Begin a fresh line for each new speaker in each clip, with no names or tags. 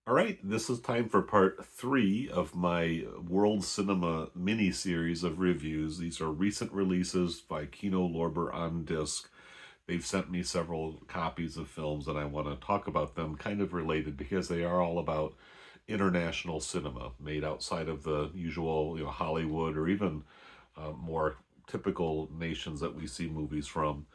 All right, this is time for part three of my World Cinema mini-series of reviews. These are recent releases by Kino Lorber on disc. They've sent me several copies of films, and I want to talk about them kind of related because they are all about international cinema made outside of the usual, Hollywood or even more typical nations that we see movies from.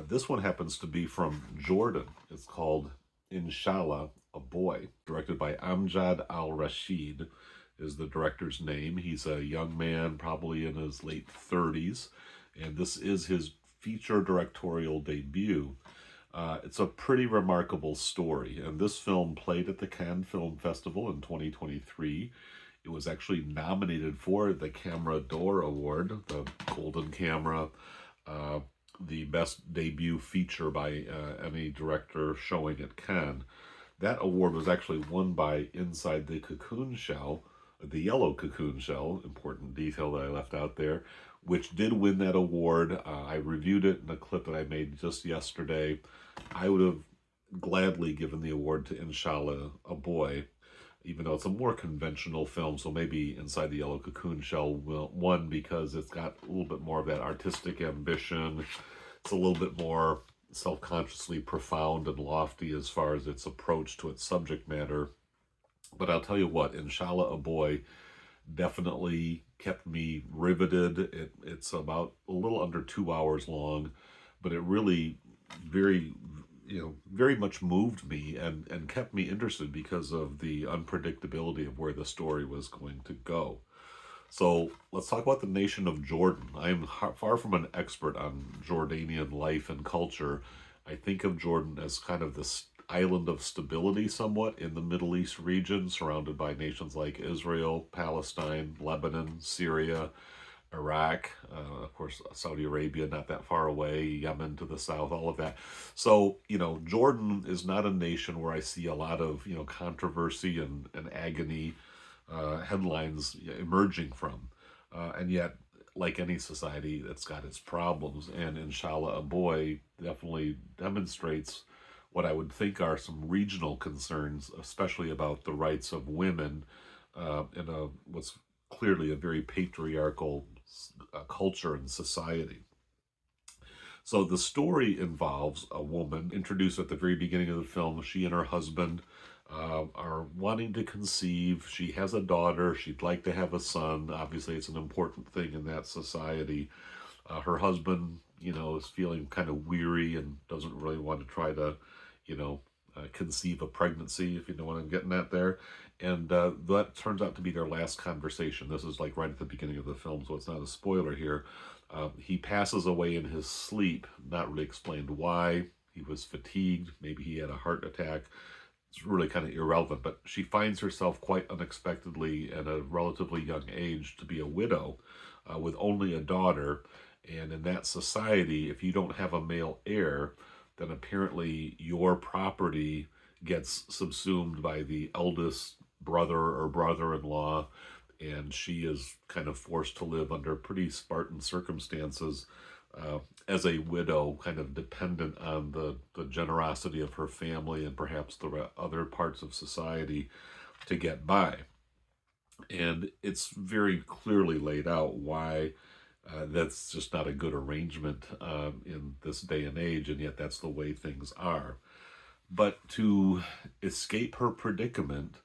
This one happens to be from Jordan. It's called Inshallah, a Boy, directed by Amjad al-Rasheed is the director's name. He's a young man, probably in his late 30s, and this is his feature directorial debut. It's a pretty remarkable story, and this film played at the Cannes Film Festival in 2023. It was actually nominated for the Camera d'Or Award, the Golden Camera, uh, the best debut feature by any director showing at Cannes. That award was actually won by Inside the Cocoon Shell, the yellow cocoon shell, important detail that I left out there, which did win that award. I reviewed it in a clip that I made just yesterday. I would have gladly given the award to Inshallah, a Boy, even though it's a more conventional film. So maybe Inside the Yellow Cocoon Shell won because it's got a little bit more of that artistic ambition. It's a little bit more self-consciously profound and lofty as far as its approach to its subject matter. But I'll tell you what, Inshallah, a Boy definitely kept me riveted. It's about a little under 2 hours long, but it really very very much moved me and kept me interested because of the unpredictability of where the story was going to go. So let's talk about the nation of Jordan. I am far from an expert on Jordanian life and culture. I think of Jordan as kind of this island of stability somewhat in the Middle East region, surrounded by nations like Israel, Palestine, Lebanon, Syria, Iraq, of course, Saudi Arabia, not that far away, Yemen to the south, all of that. So, Jordan is not a nation where I see a lot of, controversy and agony headlines emerging from. And yet, like any society, that's got its problems. And Inshallah, a Boy definitely demonstrates what I would think are some regional concerns, especially about the rights of women in what's clearly a very patriarchal culture and society. So the story involves a woman introduced at the very beginning of the film. She and her husband are wanting to conceive. She has a daughter. She'd like to have a son. Obviously, it's an important thing in that society. Her husband, is feeling kind of weary and doesn't really want to try to, conceive a pregnancy, if you know what I'm getting at there. And that turns out to be their last conversation. This is like right at the beginning of the film, so it's not a spoiler here. He passes away in his sleep, not really explained why. He was fatigued, maybe he had a heart attack. It's really kind of irrelevant, but she finds herself quite unexpectedly at a relatively young age to be a widow with only a daughter. And in that society, if you don't have a male heir, then apparently your property gets subsumed by the eldest brother or brother-in-law, and she is kind of forced to live under pretty Spartan circumstances as a widow, kind of dependent on the generosity of her family and perhaps the other parts of society to get by. And it's very clearly laid out why that's just not a good arrangement in this day and age, and yet that's the way things are. But to escape her predicament,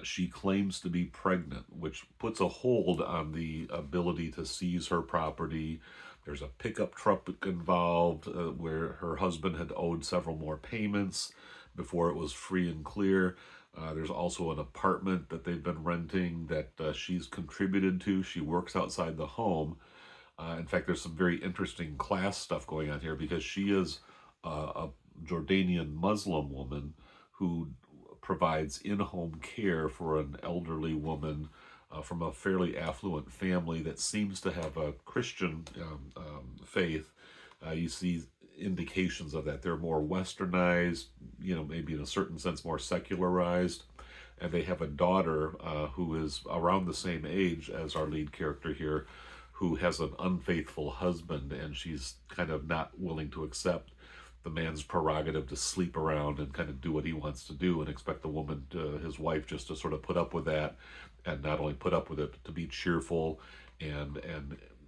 she claims to be pregnant, which puts a hold on the ability to seize her property. There's a pickup truck involved where her husband had owed several more payments before it was free and clear. There's also an apartment that they've been renting that she's contributed to. She works outside the home. In fact, there's some very interesting class stuff going on here because she is a Jordanian Muslim woman who provides in-home care for an elderly woman from a fairly affluent family that seems to have a Christian faith. You see indications of that. They're more westernized, maybe in a certain sense more secularized. And they have a daughter who is around the same age as our lead character here, who has an unfaithful husband, and she's kind of not willing to accept the man's prerogative to sleep around and kind of do what he wants to do, and expect the woman, his wife, just to sort of put up with that, and not only put up with it, but to be cheerful and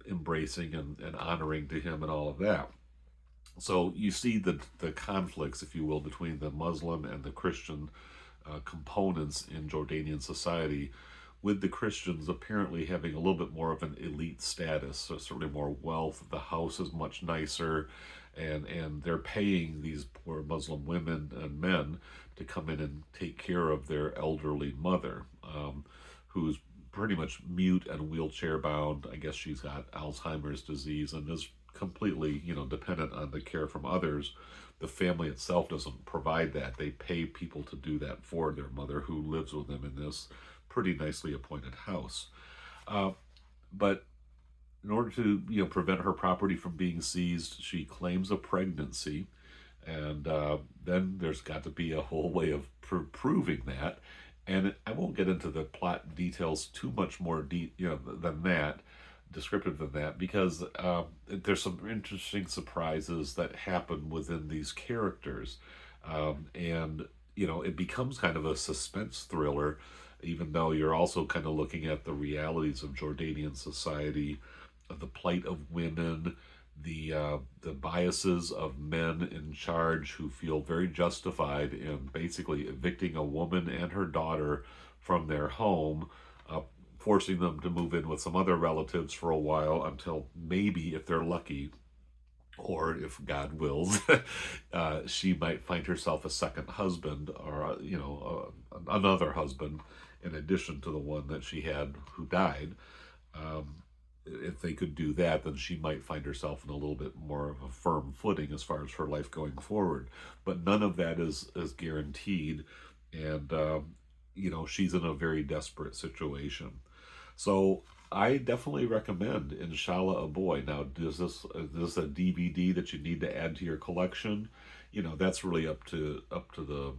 embracing and honoring to him and all of that. So you see the conflicts, if you will, between the Muslim and the Christian components in Jordanian society, with the Christians apparently having a little bit more of an elite status, so certainly more wealth. The house is much nicer, and they're paying these poor Muslim women and men to come in and take care of their elderly mother, who's pretty much mute and wheelchair bound. I guess she's got Alzheimer's disease and is completely, dependent on the care from others. The family itself doesn't provide that. They pay people to do that for their mother, who lives with them in this pretty nicely appointed house. But in order to, prevent her property from being seized, she claims a pregnancy, and then there's got to be a whole way of proving that. And I won't get into the plot details too much more than that, descriptive than that, because there's some interesting surprises that happen within these characters, and it becomes kind of a suspense thriller, even though you're also kind of looking at the realities of Jordanian society, of the plight of women, the biases of men in charge who feel very justified in basically evicting a woman and her daughter from their home, forcing them to move in with some other relatives for a while until maybe, if they're lucky, or if God wills, she might find herself a second husband, or another husband in addition to the one that she had who died. If they could do that, then she might find herself in a little bit more of a firm footing as far as her life going forward. But none of that is guaranteed, and she's in a very desperate situation. So I definitely recommend Inshallah a Boy. Now, is this a DVD that you need to add to your collection? That's really up to the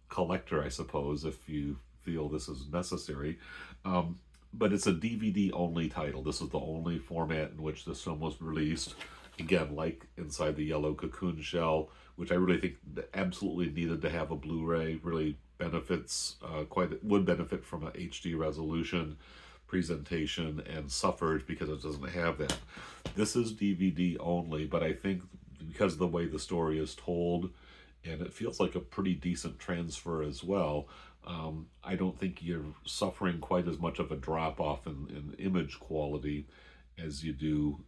collector, I suppose, if you feel this is necessary. But it's a DVD only title. This is the only format in which this film was released. Again, like Inside the Yellow Cocoon Shell, which I really think absolutely needed to have a Blu-ray. Really would benefit from a HD resolution presentation, and suffered because it doesn't have that. This is DVD only, but I think because of the way the story is told, and it feels like a pretty decent transfer as well, I don't think you're suffering quite as much of a drop-off in image quality as you do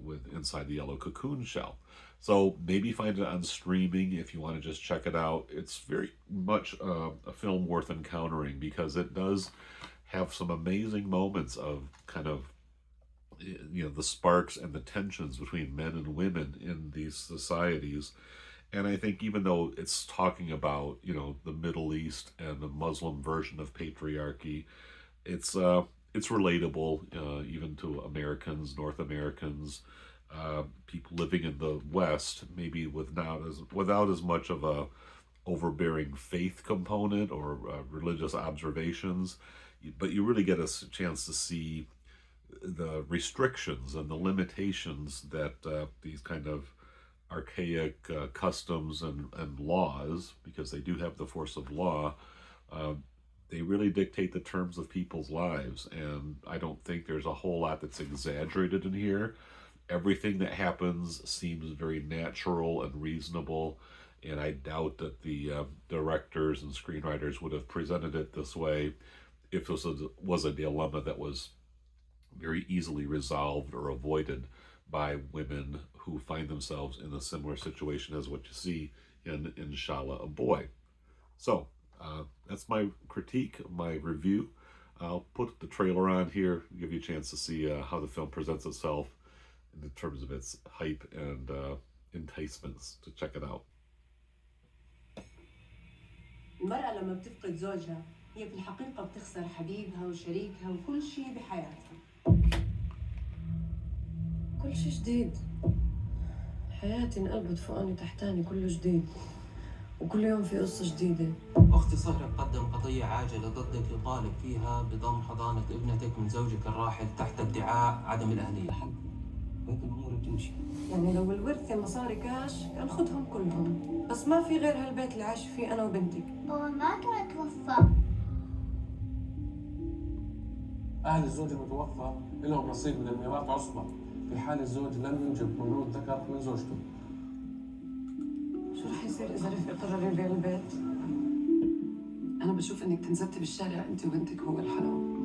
with Inside the Yellow Cocoon Shell. So maybe find it on streaming if you want to just check it out. It's very much a film worth encountering, because it does have some amazing moments of kind of, the sparks and the tensions between men and women in these societies. And I think even though it's talking about, the Middle East and the Muslim version of patriarchy, it's relatable, even to Americans, North Americans, people living in the West, maybe without as much of a overbearing faith component or religious observations. But you really get a chance to see the restrictions and the limitations that these kind of archaic customs and laws, because they do have the force of law, they really dictate the terms of people's lives. And I don't think there's a whole lot that's exaggerated in here. Everything that happens seems very natural and reasonable, and I doubt that the directors and screenwriters would have presented it this way if this was a dilemma that was very easily resolved or avoided by women who find themselves in a similar situation as what you see in Inshallah a Boy. So that's my critique, my review. I'll put the trailer on here, give you a chance to see how the film presents itself in terms of its hype and enticements, to check it out.
المرأة لما بتفقد زوجها هي في الحقيقة بتخسر حبيبها وشريكها وكل شيء بحياتها. كل شيء جديد. حياتي انقلبت فوقاني تحتاني، كله جديد. وكل يوم في قصة جديدة.
أختي صهرة تقدم قضية عاجلة ضدك يطالب فيها بضم حضانة ابنتك من زوجك الراحل تحت ادعاء عدم الأهلية. وهيك الأمور بتمشي.
يعني لو الورثة مصاري كاش كان خدهم كلهم، بس ما في غير هالبيت اللي عايش فيه أنا وبنتك.
هو ما كان توفى.
أهل الزوج المتوفى لهم نصيب من الميراث عصبة في حال الزوج لم ينجب مولود ذكر من زوجته.
شو رح يصير إذا رفقة قرر يبيع البيت؟ أنا بشوف إنك تنزلتي بالشارع أنت وبنتك هو الحرام.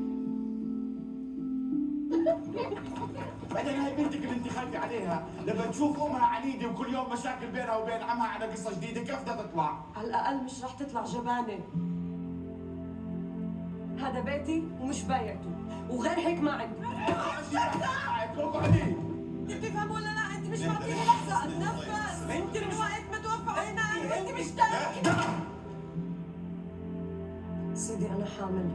بعدين هاي بنتك اللي انت خايفة عليها لما تشوف امها عنيدة وكل يوم مشاكل بينها وبين عمها على قصة جديدة كيف بدها تطلع؟
على الأقل مش رح تطلع جبانة. هذا بيتي ومش بايعته، وغير هيك ما عندي.
اقعدي.
انت تفهم ولا لا؟ انت مش معطيني لحظة اتنفس. انت من وقت ما توفى هنا انت مش سيدي انا حامل